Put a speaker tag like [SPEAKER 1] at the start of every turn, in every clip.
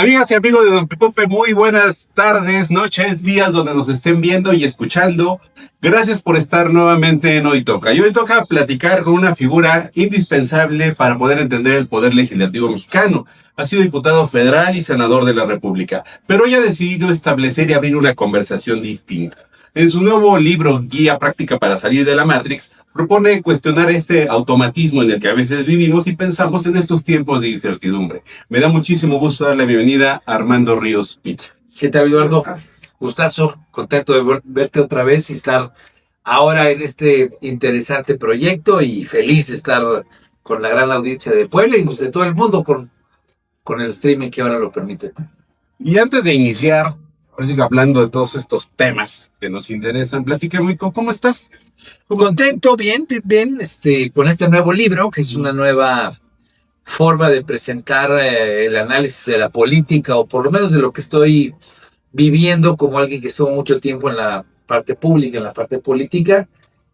[SPEAKER 1] Amigas y amigos de Don Pipope, muy buenas tardes, noches, días donde nos estén viendo y escuchando. Gracias por estar nuevamente en Hoy Toca. Y hoy toca platicar con una figura indispensable para poder entender el poder legislativo mexicano. Ha sido diputado federal y senador de la República, pero hoy ha decidido establecer y abrir una conversación distinta. En su nuevo libro, Guía Práctica para Salir de la Matrix, propone cuestionar este automatismo en el que a veces vivimos y pensamos en estos tiempos de incertidumbre. Me da muchísimo gusto dar la bienvenida a Armando Ríos Pitt.
[SPEAKER 2] ¿Qué tal, Eduardo? Gustazo, contento de verte otra vez y estar ahora en este interesante proyecto y feliz de estar con la gran audiencia de Puebla y de todo el mundo con el streaming que ahora lo permite.
[SPEAKER 1] Y antes de iniciar, hablando de todos estos temas que nos interesan, platícame, ¿cómo estás?
[SPEAKER 2] Contento, bien, con este nuevo libro, que es una nueva forma de presentar el análisis de la política, o por lo menos de lo que estoy viviendo como alguien que estuvo mucho tiempo en la parte pública, en la parte política,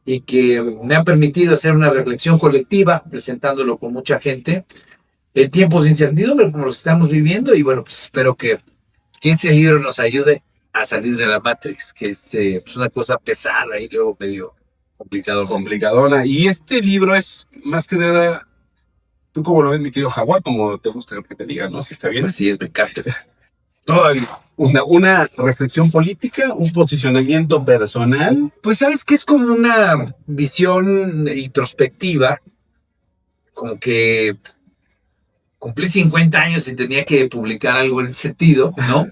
[SPEAKER 2] y que me ha permitido hacer una reflexión colectiva, presentándolo con mucha gente, en tiempos de incertidumbre como los que estamos viviendo, y bueno, pues espero que ese libro nos ayude a salir de la Matrix, que es pues una cosa pesada y luego medio
[SPEAKER 1] complicadona. Y este libro es más que nada, tú como lo ves, mi querido Jaguar, como te gusta que te diga, ¿no? Si está bien.
[SPEAKER 2] Así es, me encanta.
[SPEAKER 1] Todavía. Una reflexión política, un posicionamiento personal.
[SPEAKER 2] Pues sabes que es como una visión introspectiva, como que cumplí 50 años y tenía que publicar algo en ese sentido, ¿no?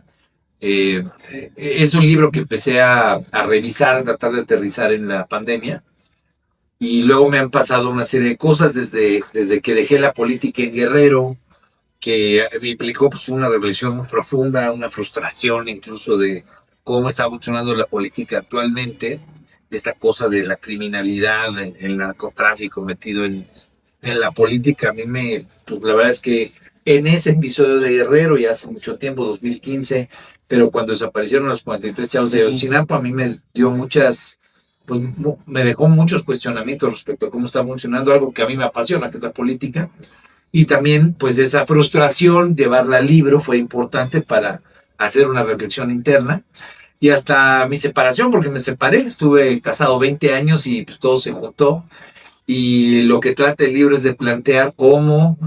[SPEAKER 2] Es un libro que empecé a revisar, a tratar de aterrizar en la pandemia, y luego me han pasado una serie de cosas desde que dejé la política en Guerrero, que me implicó pues, una reflexión muy profunda, una frustración incluso de cómo está funcionando la política actualmente, esta cosa de la criminalidad, el narcotráfico metido en la política. A mí pues, la verdad es que en ese episodio de Guerrero, ya hace mucho tiempo, 2015, pero cuando desaparecieron los 43 chavos de Ayotzinapa, a mí me dio pues me dejó muchos cuestionamientos respecto a cómo está funcionando algo que a mí me apasiona, que es la política. Y también, pues, esa frustración, llevarla al libro, fue importante para hacer una reflexión interna. Y hasta mi separación, porque me separé, estuve casado 20 años y pues todo se juntó. Y lo que trata el libro es de plantear cómo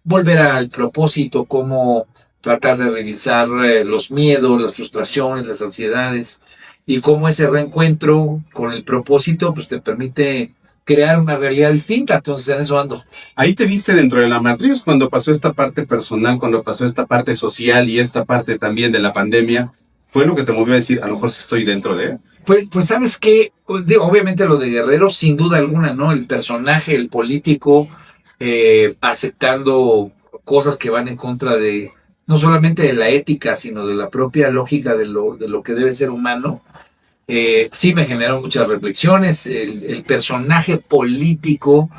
[SPEAKER 2] volver al propósito, cómo tratar de revisar los miedos, las frustraciones, las ansiedades, y cómo ese reencuentro con el propósito pues te permite crear una realidad distinta. Entonces en eso ando.
[SPEAKER 1] Ahí te viste dentro de la matriz cuando pasó esta parte personal, cuando pasó esta parte social y esta parte también de la pandemia. ¿Fue lo que te movió a decir, a lo mejor sí estoy dentro de él?
[SPEAKER 2] Pues sabes que, obviamente lo de Guerrero, sin duda alguna, ¿no? El personaje, el político, aceptando cosas que van en contra de, no solamente de la ética, sino de la propia lógica de lo que debe ser humano. Sí me generó muchas reflexiones. El personaje político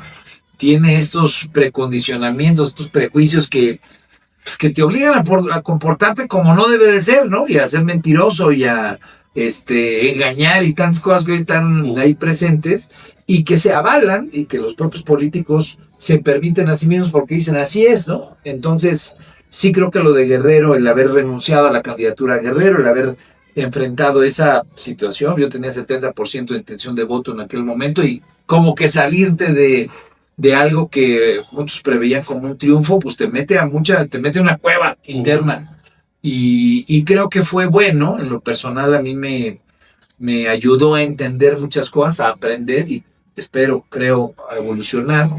[SPEAKER 2] tiene estos precondicionamientos, estos prejuicios pues que te obligan a comportarte como no debe de ser, ¿no? Y a ser mentiroso y a engañar y tantas cosas que hoy están ahí presentes y que se avalan y que los propios políticos se permiten a sí mismos porque dicen así es, ¿no? Entonces sí creo que lo de Guerrero, el haber renunciado a la candidatura a Guerrero, el haber enfrentado esa situación, yo tenía 70% de intención de voto en aquel momento, y como que salirte de algo que muchos preveían como un triunfo, pues te mete a una cueva interna. Y creo que fue bueno. En lo personal a mí me ayudó a entender muchas cosas, a aprender y creo, a evolucionar.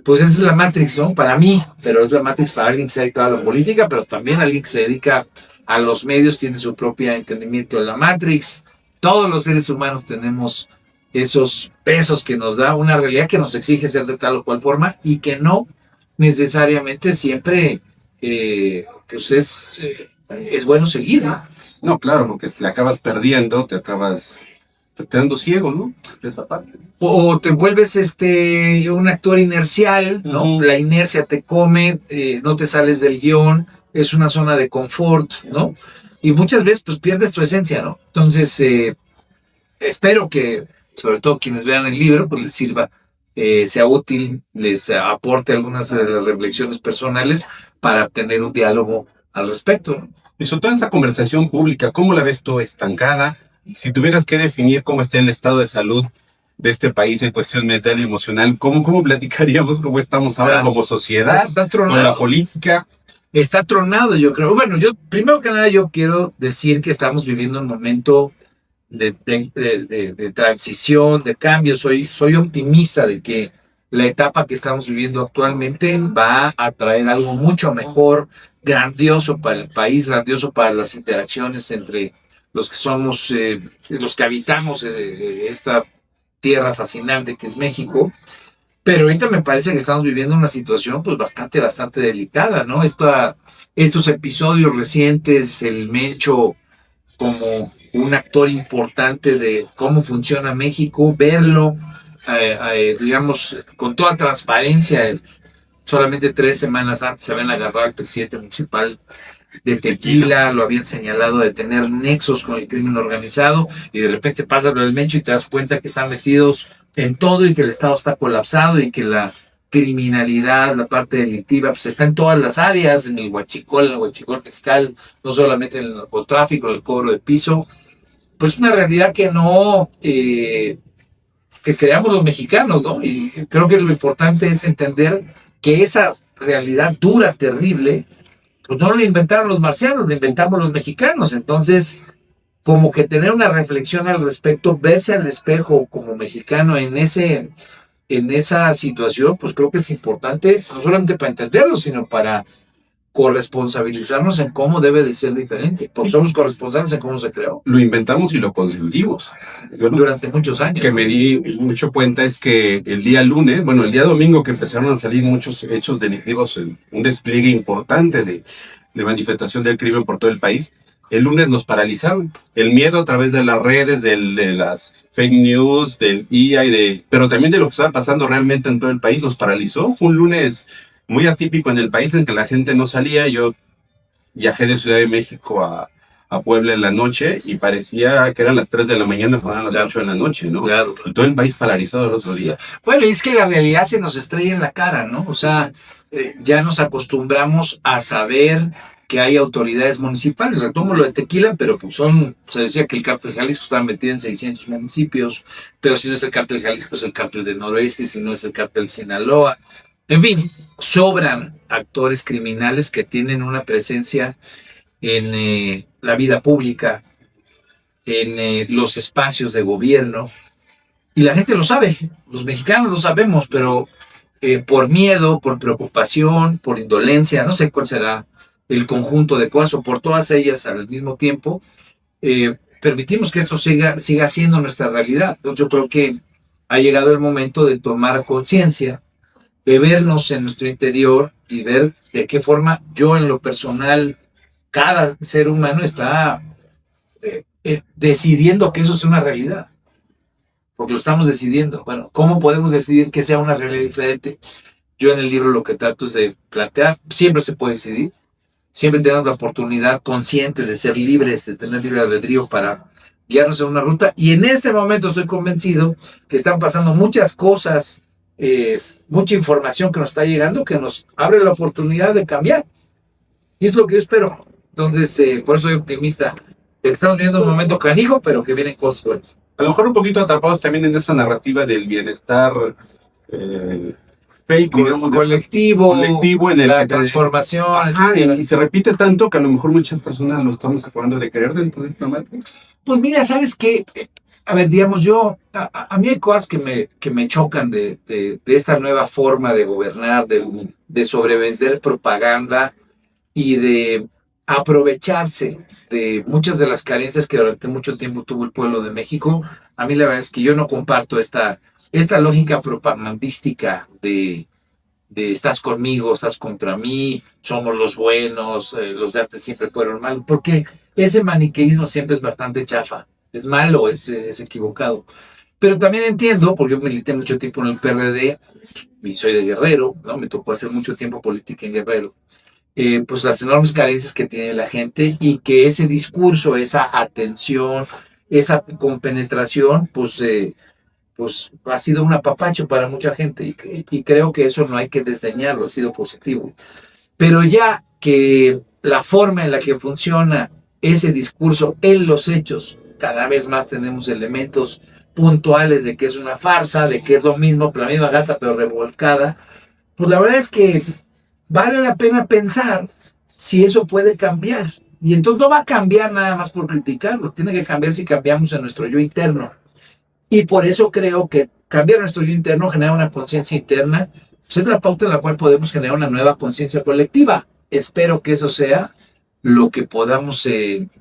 [SPEAKER 2] Pues esa es la Matrix, ¿no? Para mí, pero es la Matrix para alguien que se ha dedicado a la política, pero también alguien que se dedica a los medios tiene su propio entendimiento de la Matrix. Todos los seres humanos tenemos esos pesos que nos da una realidad que nos exige ser de tal o cual forma y que no necesariamente siempre pues es bueno seguir, ¿no?
[SPEAKER 1] No, claro, porque si la acabas perdiendo, te acabas quedando ciego, ¿no? Esa parte.
[SPEAKER 2] O te vuelves un actor inercial, ¿no? La inercia te come, no te sales del guión, es una zona de confort, ¿no? Y muchas veces pues pierdes tu esencia, ¿no? Entonces espero que, sobre todo quienes vean el libro, pues les sirva sea útil, les aporte algunas de las reflexiones personales para tener un diálogo al respecto, ¿no?
[SPEAKER 1] Y sobre toda esa conversación pública, ¿cómo la ves tú estancada? Si tuvieras que definir cómo está el estado de salud de este país en cuestión mental y emocional, ¿cómo platicaríamos cómo estamos ahora como sociedad,
[SPEAKER 2] Está
[SPEAKER 1] con la
[SPEAKER 2] tronado.
[SPEAKER 1] política?
[SPEAKER 2] Está tronado, yo creo. Bueno, yo primero que nada yo quiero decir que estamos viviendo un momento de transición, de cambio. Soy optimista de que la etapa que estamos viviendo actualmente va a traer algo mucho mejor, grandioso para el país, grandioso para las interacciones entre los que somos, los que habitamos esta tierra fascinante que es México. Pero ahorita me parece que estamos viviendo una situación pues bastante delicada, ¿no? Estos episodios recientes, el Mencho como un actor importante de cómo funciona México, verlo, digamos, con toda transparencia. Solamente 3 semanas antes se habían agarrado al presidente municipal de Tequila, lo habían señalado de tener nexos con el crimen organizado, y de repente pasa lo del Mencho y te das cuenta que están metidos en todo y que el Estado está colapsado y que la criminalidad, la parte delictiva, pues está en todas las áreas, en el huachicol fiscal, no solamente en el narcotráfico, el cobro de piso. Pues una realidad que no, que creamos los mexicanos, ¿no? Y creo que lo importante es entender que esa realidad dura, terrible, pues no lo inventaron los marcianos, lo inventamos los mexicanos. Entonces, como que tener una reflexión al respecto, verse al espejo como mexicano en esa situación, pues creo que es importante, no solamente para entenderlo, sino para corresponsabilizarnos en cómo debe de ser diferente, porque somos corresponsables en cómo se creó.
[SPEAKER 1] Lo inventamos y lo consentimos.
[SPEAKER 2] Durante muchos años.
[SPEAKER 1] Que me di mucho cuenta es que el día lunes, bueno, el día domingo que empezaron a salir muchos hechos delictivos, un despliegue importante de manifestación del crimen por todo el país, el lunes nos paralizaron. El miedo a través de las redes, de las fake news, del IA pero también de lo que estaba pasando realmente en todo el país, nos paralizó. Fue un lunes muy atípico en el país en que la gente no salía. Yo viajé de Ciudad de México a Puebla en la noche y parecía que eran las 3 de la mañana, fueron las 8 de la noche, ¿no?
[SPEAKER 2] Claro.
[SPEAKER 1] Y todo el país paralizado el otro día.
[SPEAKER 2] Bueno, y es que la realidad se nos estrella en la cara, ¿no? O sea, ya nos acostumbramos a saber que hay autoridades municipales. Retomo lo de Tequila, pero pues se decía que el cártel Jalisco estaba metido en 600 municipios, pero si no es el cártel Jalisco es el cártel del Noroeste, si no es el cártel Sinaloa. En fin, sobran actores criminales que tienen una presencia en la vida pública, en los espacios de gobierno, y la gente lo sabe, los mexicanos lo sabemos, pero por miedo, por preocupación, por indolencia, no sé cuál será el conjunto de cosas, o por todas ellas al mismo tiempo, permitimos que esto siga siendo nuestra realidad. Entonces, yo creo que ha llegado el momento de tomar conciencia, de vernos en nuestro interior y ver de qué forma yo en lo personal, cada ser humano está decidiendo que eso es una realidad. Porque lo estamos decidiendo. Bueno, ¿cómo podemos decidir que sea una realidad diferente? Yo en el libro lo que trato es de plantear, siempre se puede decidir, siempre tenemos la oportunidad consciente de ser libres, de tener libre albedrío para guiarnos en una ruta, y en este momento estoy convencido que están pasando muchas cosas, mucha información que nos está llegando, que nos abre la oportunidad de cambiar, y es lo que yo espero. Entonces, por eso soy optimista, de que estamos viviendo un momento canijo, pero que vienen cosas buenas.
[SPEAKER 1] A lo mejor un poquito atrapados también en esa narrativa del bienestar fake, digamos,
[SPEAKER 2] colectivo
[SPEAKER 1] en el
[SPEAKER 2] la transformación.
[SPEAKER 1] Ajá, y se repite tanto que a lo mejor muchas personas lo estamos acabando de creer dentro de esta marca.
[SPEAKER 2] Pues mira, ¿sabes qué? A ver, digamos, a mí hay cosas que me chocan de esta nueva forma de gobernar, de sobrevender propaganda y de aprovecharse de muchas de las carencias que durante mucho tiempo tuvo el pueblo de México. A mí la verdad es que yo no comparto esta lógica propagandística de estás conmigo, estás contra mí, somos los buenos, los de antes siempre fueron malos, porque ese maniqueísmo siempre es bastante chafa, es malo, es equivocado. Pero también entiendo, porque yo milité mucho tiempo en el PRD y soy de Guerrero, ¿no? Me tocó hacer mucho tiempo política en Guerrero. Pues las enormes carencias que tiene la gente, y que ese discurso, esa atención, esa compenetración, pues pues ha sido un apapacho para mucha gente y creo que eso no hay que desdeñarlo, ha sido positivo. Pero ya que la forma en la que funciona ese discurso en los hechos, cada vez más tenemos elementos puntuales de que es una farsa, de que es lo mismo, la misma gata pero revolcada, pues la verdad es que vale la pena pensar si eso puede cambiar. Y entonces no va a cambiar nada más por criticarlo, tiene que cambiar si cambiamos en nuestro yo interno. Y por eso creo que cambiar nuestro yo interno, generar una conciencia interna, pues es la pauta en la cual podemos generar una nueva conciencia colectiva. Espero que eso sea lo que podamos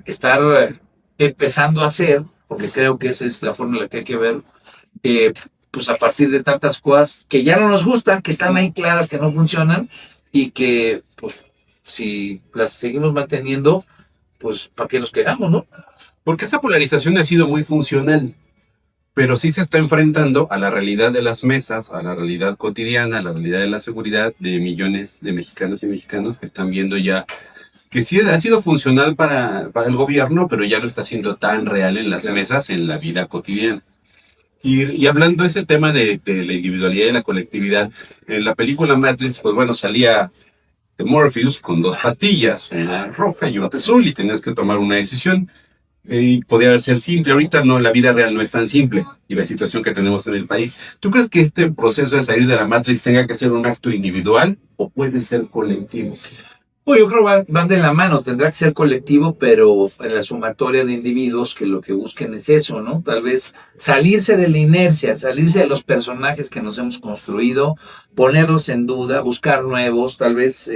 [SPEAKER 2] estar empezando a hacer, porque creo que esa es la forma en la que hay que ver, pues a partir de tantas cosas que ya no nos gustan, que están ahí claras, que no funcionan, y que pues si las seguimos manteniendo, pues para qué nos quedamos, ¿no?
[SPEAKER 1] Porque esa polarización ha sido muy funcional, pero sí se está enfrentando a la realidad de las mesas, a la realidad cotidiana, a la realidad de la seguridad de millones de mexicanas y mexicanos que están viendo ya que sí ha sido funcional para el gobierno, pero ya no está siendo tan real en las mesas, en la vida cotidiana. Y hablando de ese tema de la individualidad y la colectividad, en la película Matrix, pues bueno, salía de Morpheus con dos pastillas, una roja y una azul, y tenías que tomar una decisión. Y podía ser simple. Ahorita no, la vida real no es tan simple, y la situación que tenemos en el país. ¿Tú crees que este proceso de salir de la Matrix tenga que ser un acto individual o puede ser colectivo?
[SPEAKER 2] Pues yo creo que van de la mano, tendrá que ser colectivo, pero en la sumatoria de individuos que lo que busquen es eso, ¿no? Tal vez salirse de la inercia, salirse de los personajes que nos hemos construido, ponerlos en duda, buscar nuevos, tal vez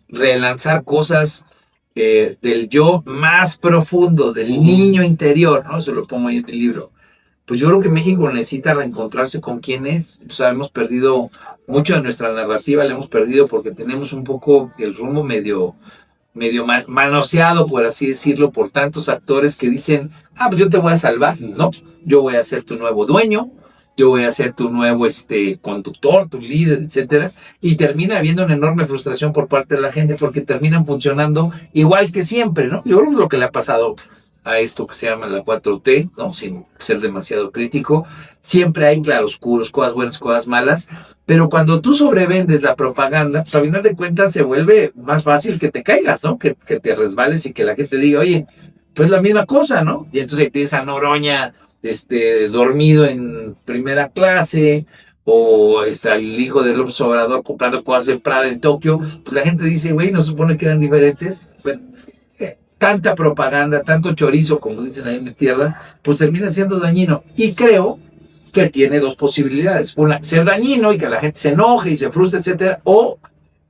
[SPEAKER 2] relanzar cosas del yo más profundo, del niño interior, ¿no? Eso lo pongo ahí en el libro. Pues yo creo que México necesita reencontrarse con quién es. O sea, hemos perdido mucho de nuestra narrativa, la hemos perdido porque tenemos un poco el rumbo medio manoseado, por así decirlo, por tantos actores que dicen, pues yo te voy a salvar, ¿no? Yo voy a ser tu nuevo dueño, yo voy a ser tu nuevo conductor, tu líder, etcétera. Y termina habiendo una enorme frustración por parte de la gente porque terminan funcionando igual que siempre, ¿no? Yo creo que es lo que le ha pasado a esto que se llama la 4T, ¿no? Sin ser demasiado crítico. Siempre hay claroscuros, cosas buenas, cosas malas, pero cuando tú sobrevendes la propaganda, pues a final de cuentas se vuelve más fácil que te caigas, ¿no? Que te resbales y que la gente diga, oye, pues la misma cosa, ¿no? Y entonces ahí tienes a Noroña, dormido en primera clase, o el hijo de López Obrador comprando cosas en Prada en Tokio, pues la gente dice, güey, ¿no se supone que eran diferentes? Bueno, tanta propaganda, tanto chorizo, como dicen ahí en mi tierra, pues termina siendo dañino. Y creo que tiene dos posibilidades. Una, ser dañino y que la gente se enoje y se frustre, etcétera, o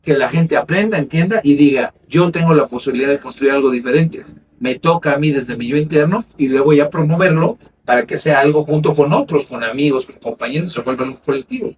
[SPEAKER 2] que la gente aprenda, entienda y diga, yo tengo la posibilidad de construir algo diferente. Me toca a mí desde mi yo interno y luego ya promoverlo para que sea algo junto con otros, con amigos, con compañeros, se vuelva un colectivo.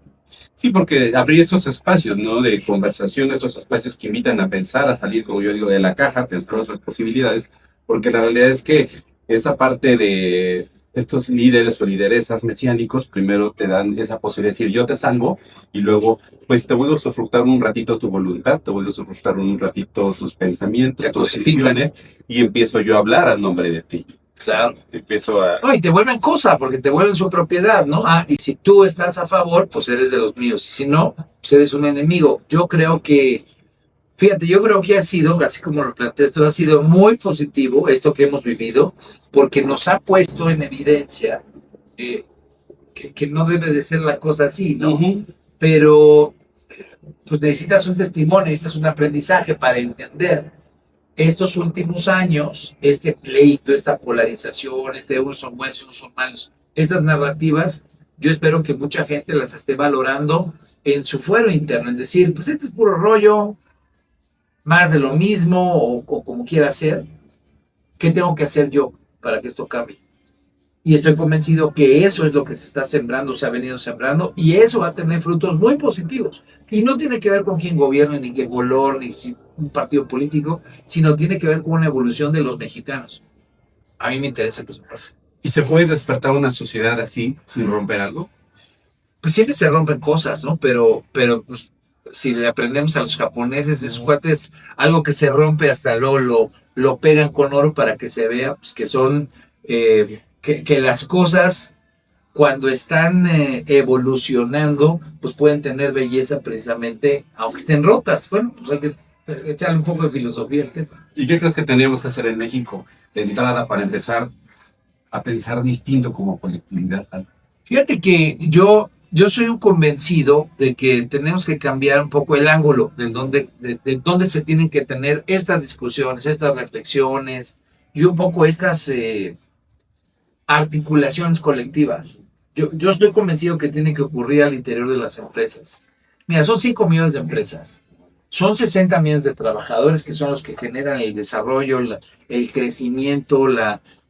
[SPEAKER 1] Sí, porque abrir estos espacios, ¿no? De conversación, estos espacios que invitan a pensar, a salir, como yo digo, de la caja, pensar otras posibilidades, porque la realidad es que esa parte de estos líderes o lideresas mesiánicos, primero te dan esa posibilidad de decir, yo te salvo, y luego, pues te voy a usufructar un ratito tu voluntad, te voy a usufructar un ratito tus pensamientos, tus decisiones, y empiezo yo a hablar a nombre de ti.
[SPEAKER 2] Claro.
[SPEAKER 1] Empiezo a...
[SPEAKER 2] No, y te vuelven cosa, porque te vuelven su propiedad, ¿no? Y si tú estás a favor, pues eres de los míos. Y si no, pues eres un enemigo. Yo creo que, fíjate, yo creo que ha sido, así como lo planteé, esto ha sido muy positivo, esto que hemos vivido, porque nos ha puesto en evidencia que no debe de ser la cosa así, ¿no? Pero, pues necesitas un testimonio, necesitas un aprendizaje para entender estos últimos años, este pleito, esta polarización, unos son buenos, unos son malos, estas narrativas, yo espero que mucha gente las esté valorando en su fuero interno, en decir, pues este es puro rollo, más de lo mismo, o como quiera ser, ¿qué tengo que hacer yo para que esto cambie? Y estoy convencido que eso es lo que se está sembrando, se ha venido sembrando, y eso va a tener frutos muy positivos. Y no tiene que ver con quién gobierna, ni qué color, ni si un partido político, sino tiene que ver con una evolución de los mexicanos. A mí me interesa que eso pase.
[SPEAKER 1] ¿Y se puede despertar una sociedad así, sin romper algo?
[SPEAKER 2] Pues siempre se rompen cosas, ¿no? Pero pues, si le aprendemos a los japoneses, esos cuates, algo que se rompe hasta luego lo pegan con oro para que se vea, pues que son... que las cosas cuando están evolucionando, pues pueden tener belleza precisamente, aunque estén rotas. Bueno, pues hay que echarle un poco de filosofía al tema.
[SPEAKER 1] ¿Y qué crees que tendríamos que hacer en México de entrada para empezar a pensar distinto como colectividad?
[SPEAKER 2] Fíjate que yo soy un convencido de que tenemos que cambiar un poco el ángulo de donde se tienen que tener estas discusiones, estas reflexiones y un poco estas articulaciones colectivas. Yo estoy convencido que tiene que ocurrir al interior de las empresas. Mira, son 5 millones de empresas. Son 60 millones de trabajadores que son los que generan el desarrollo, el crecimiento,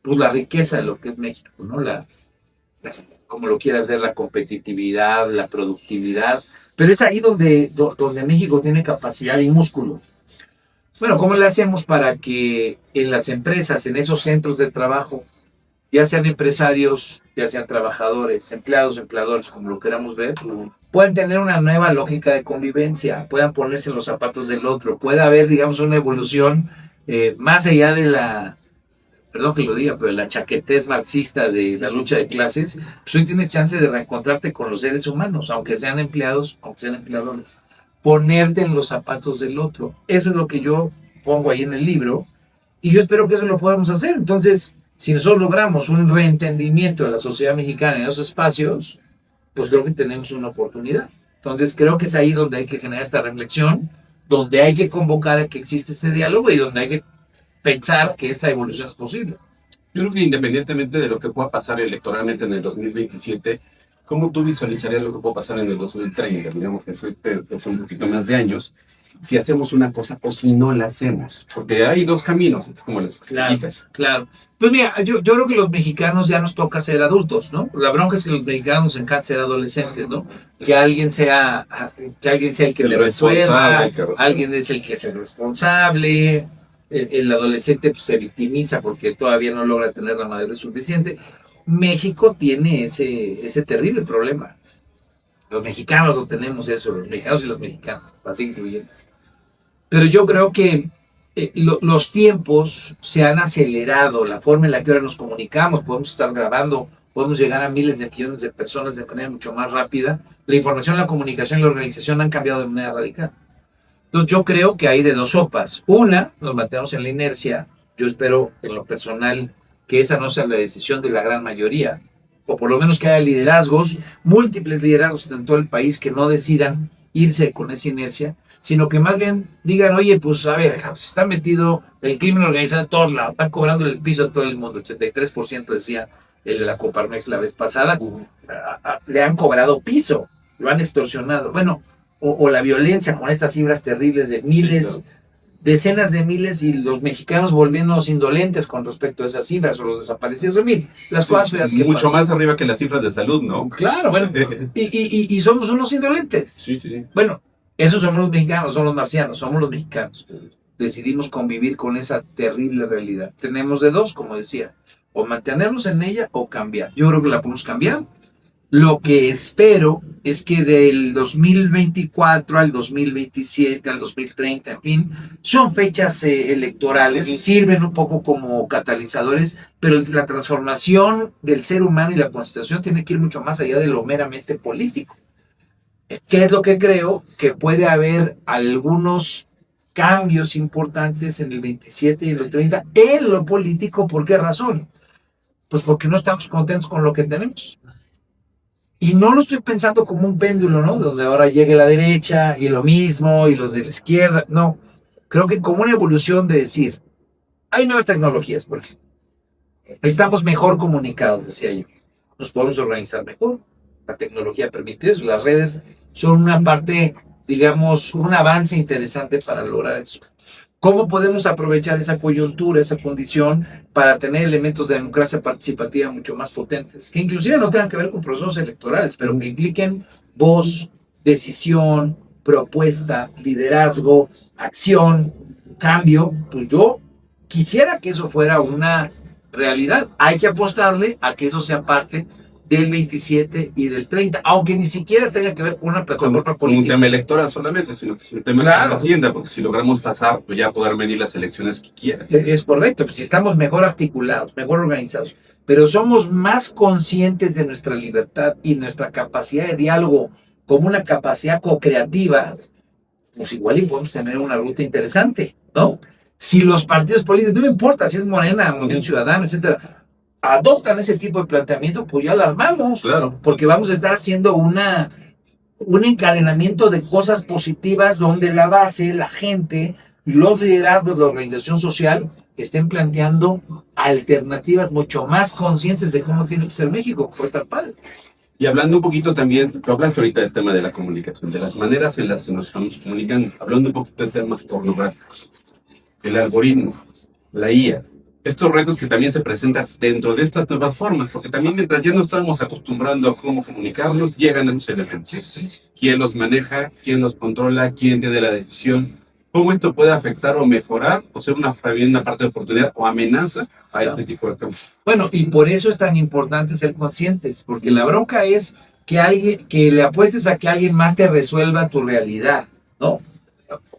[SPEAKER 2] pues la riqueza de lo que es México, ¿no? Como lo quieras ver, la competitividad, la productividad. Pero es ahí donde México tiene capacidad y músculo. Bueno, ¿cómo le hacemos para que en las empresas, en esos centros de trabajo, ya sean empresarios, ya sean trabajadores, empleados, empleadores, como lo queramos ver, puedan tener una nueva lógica de convivencia, puedan ponerse en los zapatos del otro, pueda haber, digamos, una evolución más allá de perdón que lo diga, pero la chaquetez marxista de la lucha de clases, pues hoy tienes chance de reencontrarte con los seres humanos, aunque sean empleados, aunque sean empleadores, ponerte en los zapatos del otro. Eso es lo que yo pongo ahí en el libro, y yo espero que eso lo podamos hacer. Entonces, si nosotros logramos un reentendimiento de la sociedad mexicana en esos espacios, pues creo que tenemos una oportunidad. Entonces creo que es ahí donde hay que generar esta reflexión, donde hay que convocar a que existe este diálogo y donde hay que pensar que esa evolución es posible.
[SPEAKER 1] Yo creo que independientemente de lo que pueda pasar electoralmente en el 2027, ¿cómo tú visualizarías lo que puede pasar en el 2030? Digamos que es un poquito más de años. Si hacemos una cosa o si no la hacemos. Porque hay dos caminos, como las chiquitas.
[SPEAKER 2] Claro. Pues mira, yo creo que los mexicanos ya nos toca ser adultos, ¿no? La bronca es que los mexicanos nos encanta ser adolescentes, ¿no? Que alguien sea el que le resuelva, alguien es el que es el responsable. El adolescente pues, se victimiza porque todavía no logra tener la madurez suficiente. México tiene ese terrible problema. Los mexicanos lo tenemos eso, los mexicanos y los mexicanos, así incluyentes. Pero yo creo que los tiempos se han acelerado, la forma en la que ahora nos comunicamos, podemos estar grabando, podemos llegar a miles de millones de personas de manera mucho más rápida. La información, la comunicación y la organización han cambiado de manera radical. Entonces yo creo que hay de dos sopas. Una, nos mantenemos en la inercia. Yo espero en lo personal que esa no sea la decisión de la gran mayoría, o por lo menos que haya liderazgos, múltiples liderazgos en todo el país que no decidan irse con esa inercia, sino que más bien digan, oye, pues a ver, se está metido el crimen organizado en todos lados, están cobrando el piso a todo el mundo, 83% decía el de la Coparmex la vez pasada, le han cobrado piso, lo han extorsionado. Bueno, o la violencia con estas cifras terribles de miles, sí, claro, decenas de miles, y los mexicanos volviéndonos indolentes con respecto a esas cifras, o los desaparecidos, en fin, las cosas feas que
[SPEAKER 1] mucho pasan. Más arriba que las cifras de salud, ¿no?
[SPEAKER 2] Claro, bueno, y somos unos indolentes.
[SPEAKER 1] Sí.
[SPEAKER 2] Bueno, esos somos los mexicanos, son los marcianos, somos los mexicanos. Decidimos convivir con esa terrible realidad. Tenemos de dos, como decía, o mantenernos en ella o cambiar. Yo creo que la podemos cambiar. Lo que espero es que del 2024 al 2027, al 2030, en fin, son fechas electorales, sirven un poco como catalizadores, pero la transformación del ser humano y la constitución tiene que ir mucho más allá de lo meramente político. ¿Qué es lo que creo? Que puede haber algunos cambios importantes en el 27 y el 30 en lo político. ¿Por qué razón? Pues porque no estamos contentos con lo que tenemos. Y no lo estoy pensando como un péndulo, ¿no? Donde ahora llegue la derecha y lo mismo, y los de la izquierda. No, creo que como una evolución de decir, hay nuevas tecnologías, por ejemplo. Estamos mejor comunicados, decía yo. Nos podemos organizar mejor. La tecnología permite eso. Las redes son una parte, digamos, un avance interesante para lograr eso. ¿Cómo podemos aprovechar esa coyuntura, esa condición, para tener elementos de democracia participativa mucho más potentes? Que inclusive no tengan que ver con procesos electorales, pero que impliquen voz, decisión, propuesta, liderazgo, acción, cambio. Pues yo quisiera que eso fuera una realidad. Hay que apostarle a que eso sea parte del 27 y del 30, aunque ni siquiera tenga que ver con una plataforma
[SPEAKER 1] Con un
[SPEAKER 2] política.
[SPEAKER 1] tema electoral solamente, sino que es un tema de la hacienda, porque si logramos pasar, pues ya poder medir las elecciones que quieran.
[SPEAKER 2] Es correcto, pues si estamos mejor articulados, mejor organizados, pero somos más conscientes de nuestra libertad y nuestra capacidad de diálogo como una capacidad co-creativa, pues igual y podemos tener una ruta interesante, ¿no? Si los partidos políticos, no me importa si es Morena, Movimiento Ciudadano, etcétera, adoptan ese tipo de planteamiento, pues ya la armamos,
[SPEAKER 1] Claro.
[SPEAKER 2] porque vamos a estar haciendo un encadenamiento de cosas positivas donde la base, la gente, los liderazgos de la organización social estén planteando alternativas mucho más conscientes de cómo tiene que ser México, puede estar padre.
[SPEAKER 1] Y hablando un poquito también, tú hablaste ahorita del tema de la comunicación, de las maneras en las que nos estamos comunicando, hablando un poquito de temas pornográficos, el algoritmo, la IA, estos retos que también se presentan dentro de estas nuevas formas, porque también mientras ya nos estamos acostumbrando a cómo comunicarnos, llegan esos elementos. ¿Quién los maneja? ¿Quién los controla? ¿Quién tiene la decisión? ¿Cómo esto puede afectar o mejorar o ser una parte de oportunidad o amenaza a este tipo de campos?
[SPEAKER 2] Bueno, y por eso es tan importante ser conscientes, porque la bronca es que le apuestes a que alguien más te resuelva tu realidad, ¿no?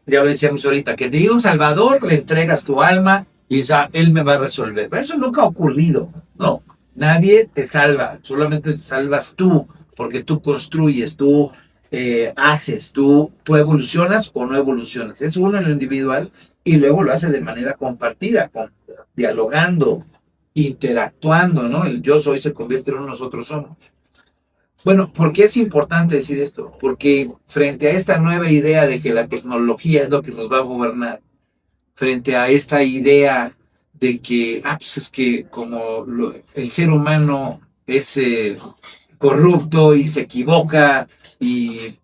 [SPEAKER 2] Ya lo decíamos ahorita, que te diga un salvador, le entregas tu alma y él me va a resolver. Pero eso nunca ha ocurrido, ¿no? Nadie te salva, solamente te salvas tú, porque tú construyes, tú haces, tú evolucionas o no evolucionas. Es uno en lo individual y luego lo hace de manera compartida, dialogando, interactuando, ¿no? El yo soy se convierte en un nosotros somos. Bueno, ¿por qué es importante decir esto? Porque frente a esta nueva idea de que la tecnología es lo que nos va a gobernar, frente a esta idea de que, pues es que como el ser humano es corrupto y se equivoca y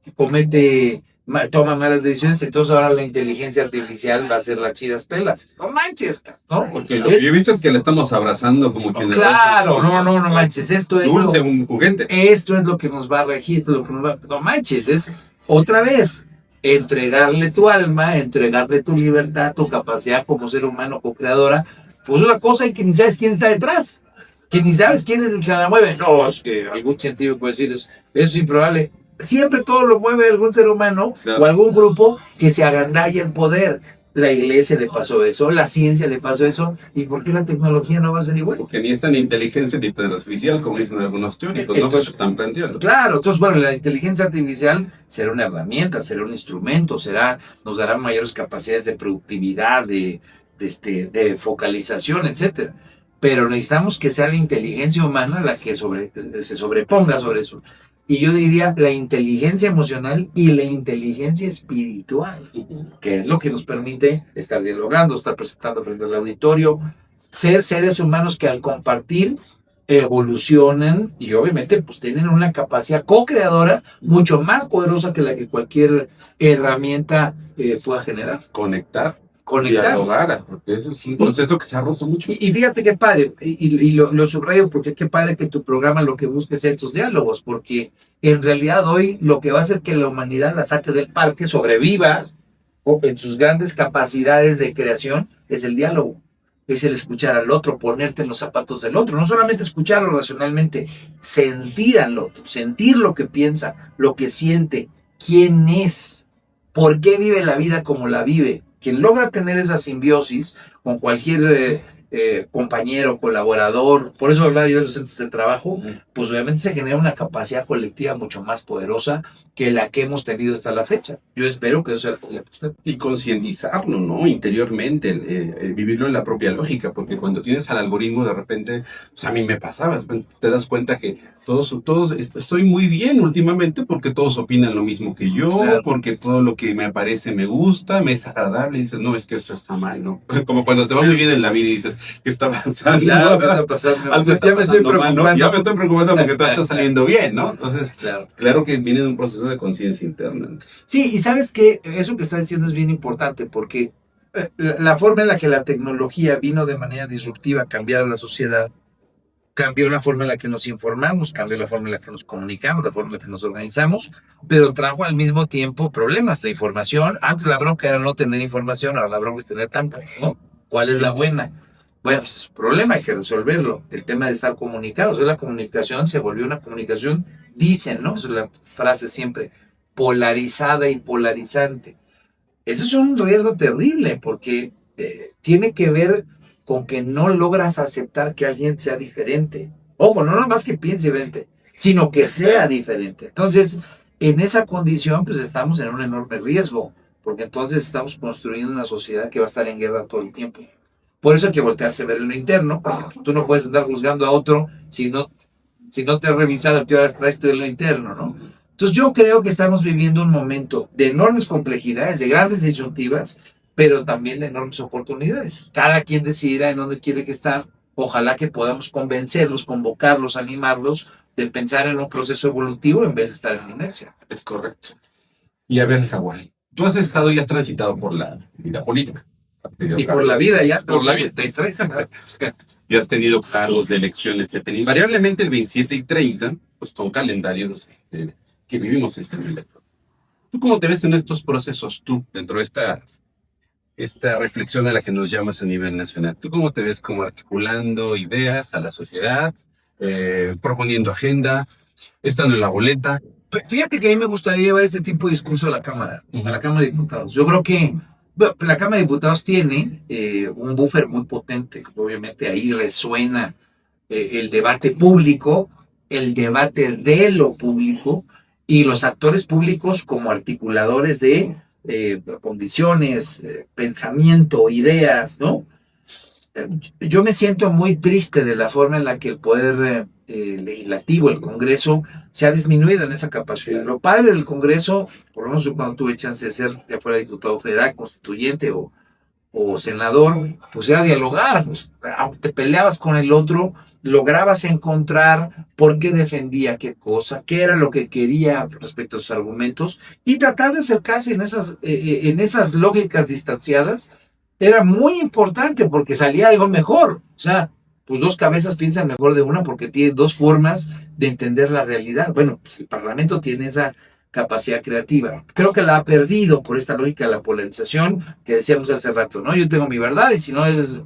[SPEAKER 2] toma malas decisiones, entonces ahora la inteligencia artificial va a hacer las chidas pelas. No manches, ¿no?
[SPEAKER 1] Porque lo que yo he visto es que le estamos abrazando como que...
[SPEAKER 2] Claro, no manches, esto es...
[SPEAKER 1] Dulce, un juguete.
[SPEAKER 2] Esto es lo que nos va a regir, no manches, es otra vez entregarle tu alma, entregarle tu libertad, tu capacidad como ser humano co-creadora, pues una cosa y que ni sabes quién está detrás, que ni sabes quién es el que la mueve. No, es que algún científico puede decir eso es improbable. Siempre todo lo mueve algún ser humano, claro, o algún grupo que se agandalla el poder. La iglesia le pasó eso, la ciencia le pasó eso, ¿y por qué la tecnología no va a ser igual?
[SPEAKER 1] Porque ni es tan inteligencia ni tan artificial como dicen algunos teóricos, ¿no? Entonces, están planteando.
[SPEAKER 2] Claro, entonces, bueno, la inteligencia artificial será una herramienta, será un instrumento, nos dará mayores capacidades de productividad, de focalización, etcétera. Pero necesitamos que sea la inteligencia humana la que se sobreponga sobre eso. Y yo diría la inteligencia emocional y la inteligencia espiritual, que es lo que nos permite estar dialogando, estar presentando frente al auditorio, ser seres humanos que al compartir evolucionan y obviamente pues tienen una capacidad co-creadora mucho más poderosa que la que cualquier herramienta pueda generar.
[SPEAKER 1] Conectar. Dialogar, porque eso es un proceso que se ha roto mucho.
[SPEAKER 2] Y fíjate qué padre, y lo subrayo porque qué padre que tu programa lo que busque es estos diálogos, porque en realidad hoy lo que va a hacer que la humanidad la saque del parque, sobreviva en sus grandes capacidades de creación, es el diálogo, es el escuchar al otro, ponerte en los zapatos del otro, no solamente escucharlo racionalmente, sentir al otro, sentir lo que piensa, lo que siente, quién es, por qué vive la vida como la vive. Quien logra tener esa simbiosis con cualquier compañero, colaborador, por eso hablaba yo de los centros de trabajo, pues obviamente se genera una capacidad colectiva mucho más poderosa que la que hemos tenido hasta la fecha. Yo espero que eso sea lo que usted.
[SPEAKER 1] Y concientizarlo, ¿no? Interiormente, vivirlo en la propia lógica, porque cuando tienes al algoritmo de repente, pues a mí me pasaba, te das cuenta que todos estoy muy bien últimamente porque todos opinan lo mismo que yo, claro, porque todo lo que me aparece me gusta, me es agradable, y dices, no, es que esto está mal, ¿no? Como cuando te va muy bien en la vida y dices, ¿qué está pasando?
[SPEAKER 2] Claro, ¿qué está pasando?
[SPEAKER 1] Ya me estoy preocupando. ¿No? Ya me estoy preocupando porque todo está saliendo bien, ¿no? Entonces, claro que viene de un proceso de conciencia interna.
[SPEAKER 2] Sí, y sabes que eso que estás diciendo es bien importante porque la forma en la que la tecnología vino de manera disruptiva a cambiar a la sociedad, cambió la forma en la que nos informamos, cambió la forma en la que nos comunicamos, la forma en la que nos organizamos, pero trajo al mismo tiempo problemas de información. Antes la bronca era no tener información, ahora la bronca es tener tanta, ¿no? ¿Cuál es la buena? Bueno, pues es un problema, hay que resolverlo. El tema de estar comunicados, la comunicación se volvió una comunicación, dicen, ¿no? Esa es la frase siempre, polarizada y polarizante. Eso es un riesgo terrible porque tiene que ver con que no logras aceptar que alguien sea diferente. Ojo, no nada más que piense diferente, sino que sea diferente. Entonces, en esa condición, pues estamos en un enorme riesgo, porque entonces estamos construyendo una sociedad que va a estar en guerra todo el tiempo. Por eso hay que voltearse a ver en lo interno. Tú no puedes andar juzgando a otro si no te has revisado qué horas traes tú en lo interno, ¿no? Entonces yo creo que estamos viviendo un momento de enormes complejidades, de grandes disyuntivas, pero también de enormes oportunidades. Cada quien decidirá en dónde quiere que estar. Ojalá que podamos convencerlos, convocarlos, animarlos de pensar en un proceso evolutivo en vez de estar en inercia.
[SPEAKER 1] Es correcto. Y a ver, Hawái, tú has estado y has transitado por la vida política.
[SPEAKER 2] Y por la vida ya,
[SPEAKER 1] por la vida. Y has tenido cargos de elección, etc. Invariablemente el 27 y 30, pues son calendarios que vivimos en este momento. ¿Tú cómo te ves en estos procesos, tú, dentro de esta reflexión a la que nos llamas a nivel nacional? ¿Tú cómo te ves como articulando ideas a la sociedad, proponiendo agenda, estando en la boleta?
[SPEAKER 2] Fíjate que a mí me gustaría llevar este tipo de discurso a la Cámara de Diputados. Yo creo que bueno, la Cámara de Diputados tiene un buffer muy potente. Obviamente ahí resuena el debate público, el debate de lo público y los actores públicos como articuladores de condiciones, pensamiento, ideas, ¿no? Yo me siento muy triste de la forma en la que el poder legislativo, el Congreso, se ha disminuido en esa capacidad. Lo padre del Congreso, por lo menos yo cuando tuve chance de ser, ya fuera diputado federal, constituyente o senador, pues era dialogar. Pues, aunque te peleabas con el otro, lograbas encontrar por qué defendía qué cosa, qué era lo que quería respecto a sus argumentos, y tratar de acercarse en esas lógicas distanciadas era muy importante porque salía algo mejor. O sea, pues dos cabezas piensan mejor de una porque tiene dos formas de entender la realidad. Bueno, pues el Parlamento tiene esa capacidad creativa. Creo que la ha perdido por esta lógica de la polarización que decíamos hace rato, ¿no? Yo tengo mi verdad y si no es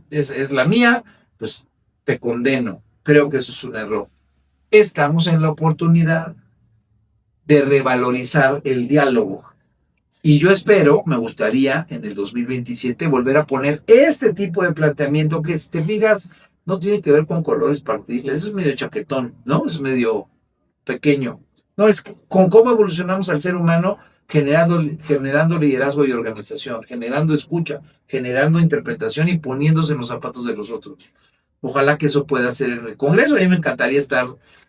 [SPEAKER 2] la mía, pues te condeno. Creo que eso es un error. Estamos en la oportunidad de revalorizar el diálogo. Y yo espero, me gustaría en el 2027 volver a poner este tipo de planteamiento que, si te fijas, no tiene que ver con colores partidistas. Eso es medio chaquetón, ¿no? Es medio pequeño. No, es con cómo evolucionamos al ser humano generando liderazgo y organización, generando escucha, generando interpretación y poniéndose en los zapatos de los otros. Ojalá que eso pueda ser en el Congreso. A mí me encantaría estar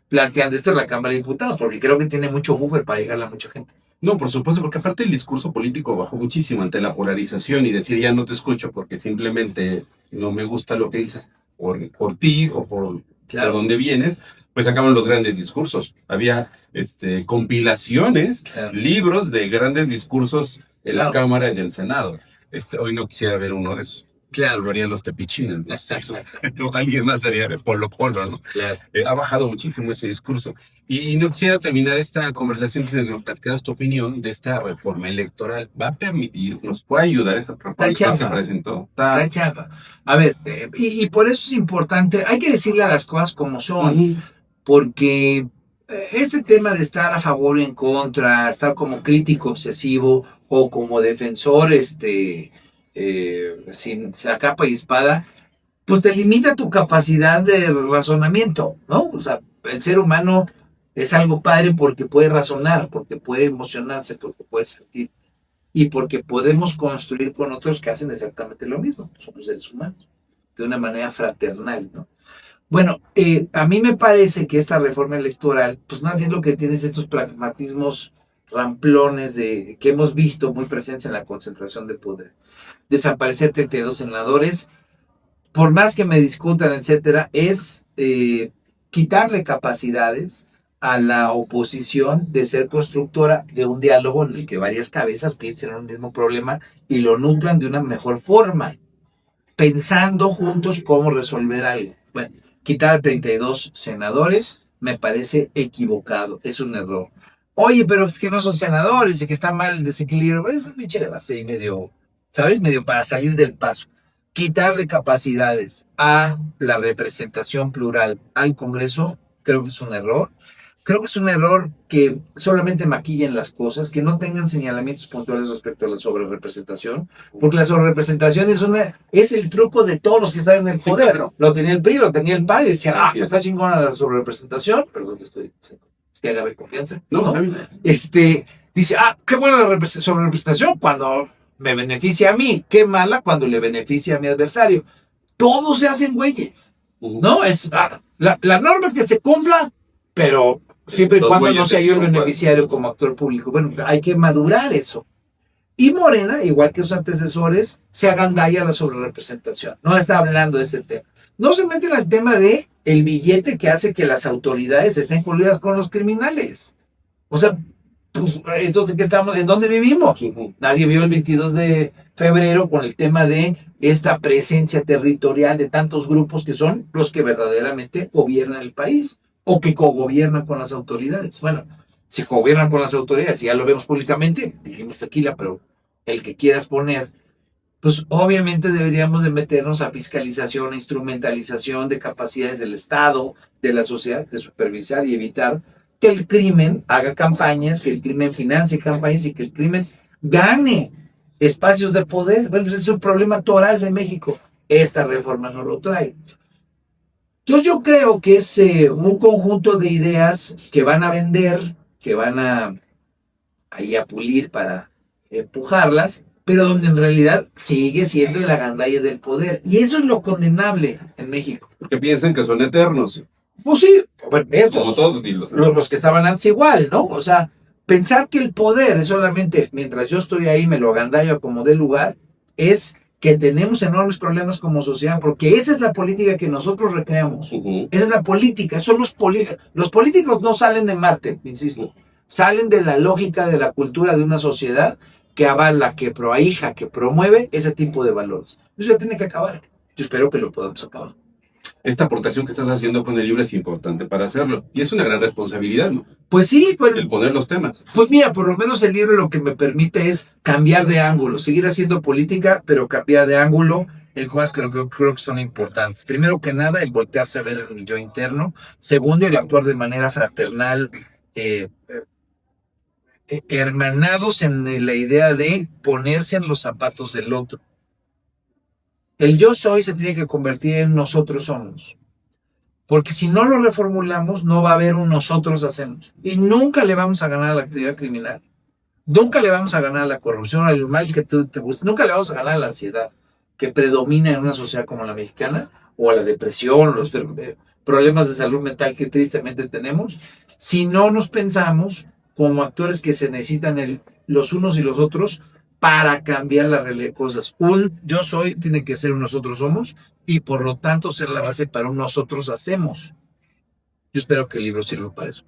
[SPEAKER 2] planteando esto en la Cámara de Diputados, porque creo que tiene mucho buffer para llegarle a mucha gente.
[SPEAKER 1] No, por supuesto, porque aparte el discurso político bajó muchísimo ante la polarización y decir ya no te escucho porque simplemente no me gusta lo que dices por ti o por de dónde vienes, pues acaban los grandes discursos. Había compilaciones, libros de grandes discursos en la Cámara y en el Senado. Hoy no quisiera ver uno de esos.
[SPEAKER 2] Claro.
[SPEAKER 1] Verían los tepichines, ¿no? Alguien más daría de Polo, ¿no?
[SPEAKER 2] Claro.
[SPEAKER 1] Ha bajado muchísimo ese discurso. Y no quisiera terminar esta conversación sin que nos platicaras tu opinión de esta reforma electoral. ¿Va a permitir, nos puede ayudar esta reforma que se presentó?
[SPEAKER 2] Está chafa. A ver, y por eso es importante, hay que decirle a las cosas como son, porque este tema de estar a favor o en contra, estar como crítico obsesivo o como defensor, sin capa y espada, pues te limita tu capacidad de razonamiento, ¿no? O sea, el ser humano es algo padre porque puede razonar, porque puede emocionarse, porque puede sentir y porque podemos construir con otros que hacen exactamente lo mismo. Somos seres humanos, de una manera fraternal, ¿no? Bueno, a mí me parece que esta reforma electoral, pues más bien lo que tiene es estos pragmatismos ramplones que hemos visto muy presentes en la concentración de poder. Desaparecer 32 senadores, por más que me discutan, etcétera, es quitarle capacidades a la oposición de ser constructora de un diálogo en el que varias cabezas piensen en un mismo problema y lo nutran de una mejor forma, pensando juntos cómo resolver algo. Bueno, quitar a 32 senadores me parece equivocado, es un error. Oye, pero es que no son senadores y que está mal el desequilibrio. Es un pinche debate y medio, ¿sabes? Medio para salir del paso. quitarle capacidades a la representación plural al Congreso, creo que es un error. Creo que es un error que solamente maquillen las cosas, que no tengan señalamientos puntuales respecto a la sobrerepresentación, porque la sobrerepresentación es el truco de todos los que están en el poder. Sí, claro. Lo tenía el PRI, lo tenía el PAN y decían, está chingona la sobrerepresentación. Perdón, es que agarre confianza. No, ¿no? Dice, qué buena la sobrerepresentación cuando me beneficia a mí, qué mala cuando le beneficia a mi adversario. Todos se hacen güeyes, ¿no? Es la norma que se cumpla, pero siempre y cuando no sea yo el beneficiario como actor público. Bueno, hay que madurar eso. Y Morena, igual que sus antecesores, se agandalla la sobrerepresentación. No está hablando de ese tema. No se meten al tema de el billete que hace que las autoridades estén coludidas con los criminales. O sea, pues, entonces, ¿qué estamos? ¿En dónde vivimos? Nadie vio el 22 de febrero con el tema de esta presencia territorial de tantos grupos que son los que verdaderamente gobiernan el país o que cogobiernan con las autoridades. Bueno, si cogobiernan con las autoridades, y ya lo vemos públicamente, dijimos tequila, pero el que quieras poner, pues obviamente deberíamos de meternos a fiscalización, a instrumentalización de capacidades del Estado, de la sociedad, de supervisar y evitar que el crimen haga campañas, que el crimen financie campañas y que el crimen gane espacios de poder. Bueno, ese es un problema toral de México. Esta reforma no lo trae. Entonces yo creo que es un conjunto de ideas que van a vender, que van a pulir para empujarlas, pero donde en realidad sigue siendo el agandalla del poder. Y eso es lo condenable en México.
[SPEAKER 1] Porque piensan que son eternos.
[SPEAKER 2] Pues sí, bueno, estos,
[SPEAKER 1] como todos
[SPEAKER 2] los que estaban antes igual, ¿no? O sea, pensar que el poder es solamente mientras yo estoy ahí, me lo agandallo como dé lugar, es que tenemos enormes problemas como sociedad, porque esa es la política que nosotros recreamos. Esa es la política, son los políticos no salen de Marte, insisto, salen de la lógica de la cultura de una sociedad que avala, que prohija, que promueve ese tipo de valores. Eso ya tiene que acabar. Yo espero que lo podamos acabar.
[SPEAKER 1] Esta aportación que estás haciendo con el libro es importante para hacerlo. Y es una gran responsabilidad, ¿no?
[SPEAKER 2] Pues sí. Pues,
[SPEAKER 1] el poner los temas.
[SPEAKER 2] Pues mira, por lo menos el libro lo que me permite es cambiar de ángulo, seguir haciendo política, pero cambiar de ángulo en cosas que creo que son importantes. Primero que nada, el voltearse a ver el yo interno. Segundo, el actuar de manera fraternal, hermanados en la idea de ponerse en los zapatos del otro. El yo soy se tiene que convertir en nosotros somos. Porque si no lo reformulamos, no va a haber un nosotros hacemos. Y nunca le vamos a ganar a la actividad criminal. Nunca le vamos a ganar a la corrupción, al mal que te guste. Nunca le vamos a ganar a la ansiedad que predomina en una sociedad como la mexicana, o a la depresión, los problemas de salud mental que tristemente tenemos, si no nos pensamos como actores que se necesitan los unos y los otros para cambiar la realidad de cosas. Un yo soy tiene que ser un nosotros somos y por lo tanto ser la base para un nosotros hacemos. Yo espero que el libro sirva para eso.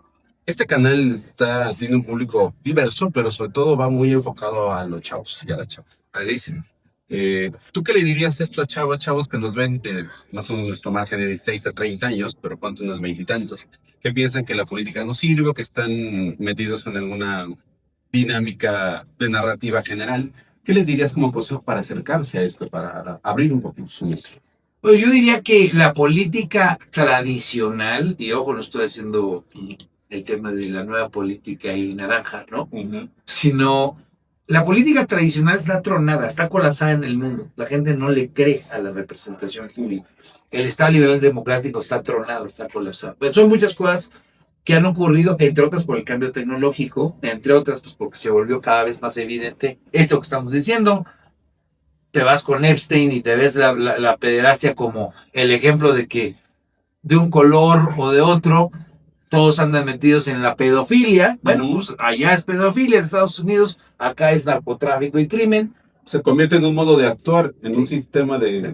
[SPEAKER 1] Este canal tiene un público diverso, pero sobre todo va muy enfocado a los chavos y a las chavas.
[SPEAKER 2] Padrísimo.
[SPEAKER 1] ¿Tú qué le dirías a estos chavos que nos ven de más o menos nuestro margen de 16 a 30 años, pero cuánto unos 20 y tantos, que piensan que la política no sirve, que están metidos en alguna dinámica de narrativa general? ¿Qué les dirías como consejo para acercarse a esto, para abrir un poco su mente?
[SPEAKER 2] Pues yo diría que la política tradicional, y ojo, no estoy haciendo el tema de la nueva política y naranja, ¿no? Sino la política tradicional está tronada, está colapsada en el mundo. La gente no le cree a la representación pública. El Estado liberal democrático está tronado, está colapsado. Pero son muchas cosas que han ocurrido, entre otras por el cambio tecnológico, entre otras pues porque se volvió cada vez más evidente esto que estamos diciendo. Te vas con Epstein y te ves la pederastia como el ejemplo de que de un color o de otro, todos andan metidos en la pedofilia. Bueno, pues allá es pedofilia en Estados Unidos, acá es narcotráfico y crimen.
[SPEAKER 1] Se convierte en un modo de actuar, en un sistema de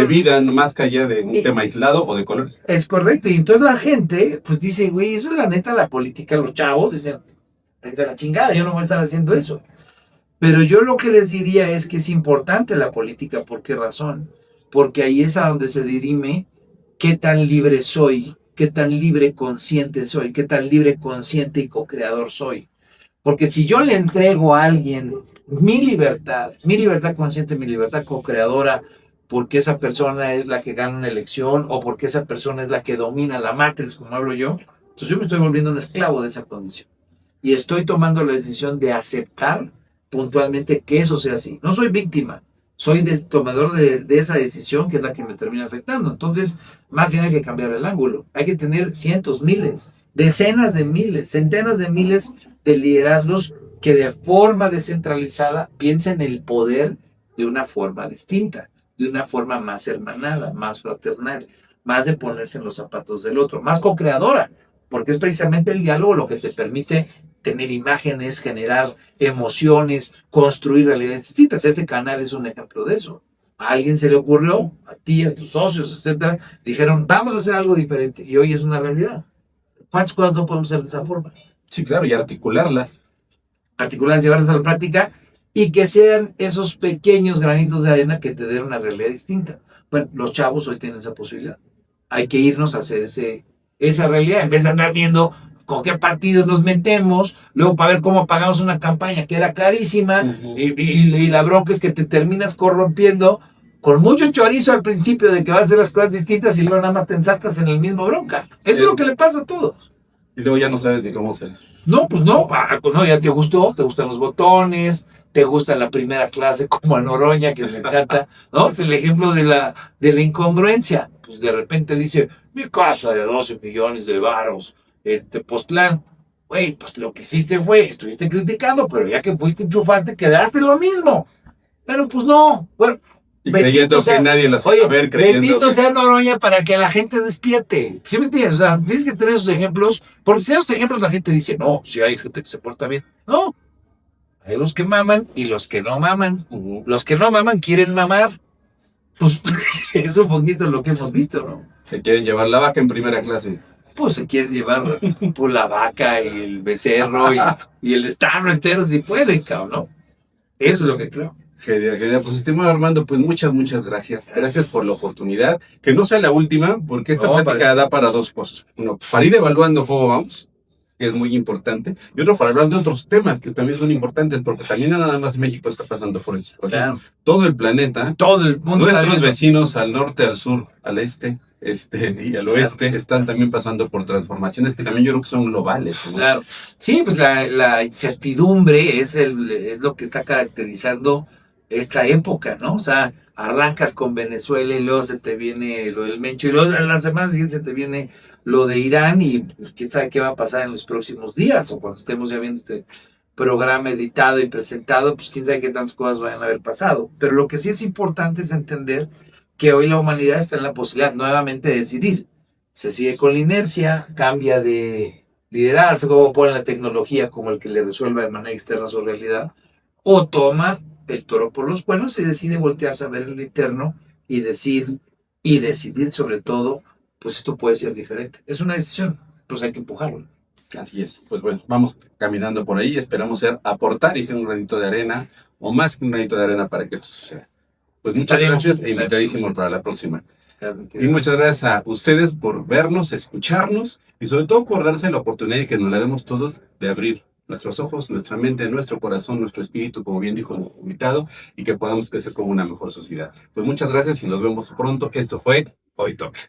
[SPEAKER 1] vida más que allá de un tema aislado o de colores.
[SPEAKER 2] Es correcto, y entonces la gente pues dice, güey, eso es la neta la política, los chavos dicen, vete a la chingada, yo no voy a estar haciendo eso. Pero yo lo que les diría es que es importante la política. ¿Por qué razón? Porque ahí es a donde se dirime qué tan libre soy, qué tan libre consciente soy, qué tan libre consciente y co-creador soy. Porque si yo le entrego a alguien mi libertad consciente, mi libertad co-creadora, porque esa persona es la que gana una elección o porque esa persona es la que domina la matriz, como hablo yo. Entonces yo me estoy volviendo un esclavo de esa condición. Y estoy tomando la decisión de aceptar puntualmente que eso sea así. No soy víctima, soy tomador de esa decisión que es la que me termina afectando. Entonces, más bien hay que cambiar el ángulo. Hay que tener cientos, miles, decenas de miles, centenas de miles de liderazgos que de forma descentralizada piensen el poder de una forma distinta, de una forma más hermanada, más fraternal, más de ponerse en los zapatos del otro, más co-creadora, porque es precisamente el diálogo lo que te permite tener imágenes, generar emociones, construir realidades distintas. Este canal es un ejemplo de eso. A alguien se le ocurrió, a ti, a tus socios, etcétera, dijeron, vamos a hacer algo diferente, y hoy es una realidad. ¿Cuántas cosas no podemos hacer de esa forma?
[SPEAKER 1] Sí, claro, y articularlas.
[SPEAKER 2] Articularlas, llevarlas a la práctica, y que sean esos pequeños granitos de arena que te den una realidad distinta. Bueno, los chavos hoy tienen esa posibilidad. Hay que irnos a hacer esa realidad, en vez de andar viendo con qué partido nos metemos, luego para ver cómo pagamos una campaña que era carísima, y la bronca es que te terminas corrompiendo con mucho chorizo al principio de que vas a hacer las cosas distintas y luego nada más te ensartas en el mismo bronca. Eso es lo que le pasa a todos.
[SPEAKER 1] Y luego ya no sabes ni cómo hacer.
[SPEAKER 2] No, pues no, ya te gustó, te gustan los botones, te gusta la primera clase como a Noroña, que me encanta, ¿no? Es el ejemplo de la incongruencia. Pues de repente dice, mi casa de 12 millones de varos en Tepoztlán. Güey, pues lo que hiciste fue, estuviste criticando, pero ya que fuiste enchufarte, quedaste lo mismo. Pero pues no, bueno.
[SPEAKER 1] Y creyendo que nadie las va a ver, creyendo
[SPEAKER 2] bendito sea Noroña para que la gente despierte. ¿Sí me entiendes? O sea, tienes que tener esos ejemplos, porque si esos ejemplos la gente dice, no, si hay gente que se porta bien. No, hay los que maman y los que no maman. Los que no maman quieren mamar. Pues es un poquito lo que hemos visto, ¿no?
[SPEAKER 1] Se quieren llevar la vaca en primera clase.
[SPEAKER 2] Pues se quieren llevar por la vaca y el becerro y el establo entero si pueden, cabrón, ¿no? Eso es lo que creo.
[SPEAKER 1] Genial. Pues estimado Armando, pues muchas gracias. Gracias por la oportunidad. Que no sea la última, porque esta plática da para dos cosas. Uno, para ir evaluando cómo vamos, que es muy importante. Y otro, para hablar de otros temas que también son importantes, porque también no nada más México está pasando por eso. Claro. Todo el planeta,
[SPEAKER 2] todo el mundo,
[SPEAKER 1] nuestros vecinos al norte, al sur, al este, y al oeste, están también pasando por transformaciones que también yo creo que son globales, ¿no?
[SPEAKER 2] Claro. Sí, pues la incertidumbre es lo que está caracterizando esta época, ¿no? O sea, arrancas con Venezuela y luego se te viene lo del Mencho y luego en las semanas siguientes se te viene lo de Irán y pues quién sabe qué va a pasar en los próximos días o cuando estemos ya viendo este programa editado y presentado, pues quién sabe qué tantas cosas vayan a haber pasado. Pero lo que sí es importante es entender que hoy la humanidad está en la posibilidad nuevamente de decidir. Se sigue con la inercia, cambia de liderazgo, pone la tecnología como el que le resuelva de manera externa su realidad, o toma el toro por los cuernos y decide voltearse a ver el interno y decidir sobre todo, pues esto puede ser diferente. Es una decisión, pues hay que empujarlo.
[SPEAKER 1] Así es. Pues bueno, vamos caminando por ahí, esperamos aportar y ser un granito de arena, o más que un granito de arena para que esto suceda. Pues muchas gracias e invitadísimo para la próxima. Y muchas gracias a ustedes por vernos, escucharnos y sobre todo por darse la oportunidad de que nos la demos todos de abrir nuestros ojos, nuestra mente, nuestro corazón, nuestro espíritu, como bien dijo el invitado, y que podamos crecer como una mejor sociedad. Pues muchas gracias y nos vemos pronto. Esto fue Hoy Toca.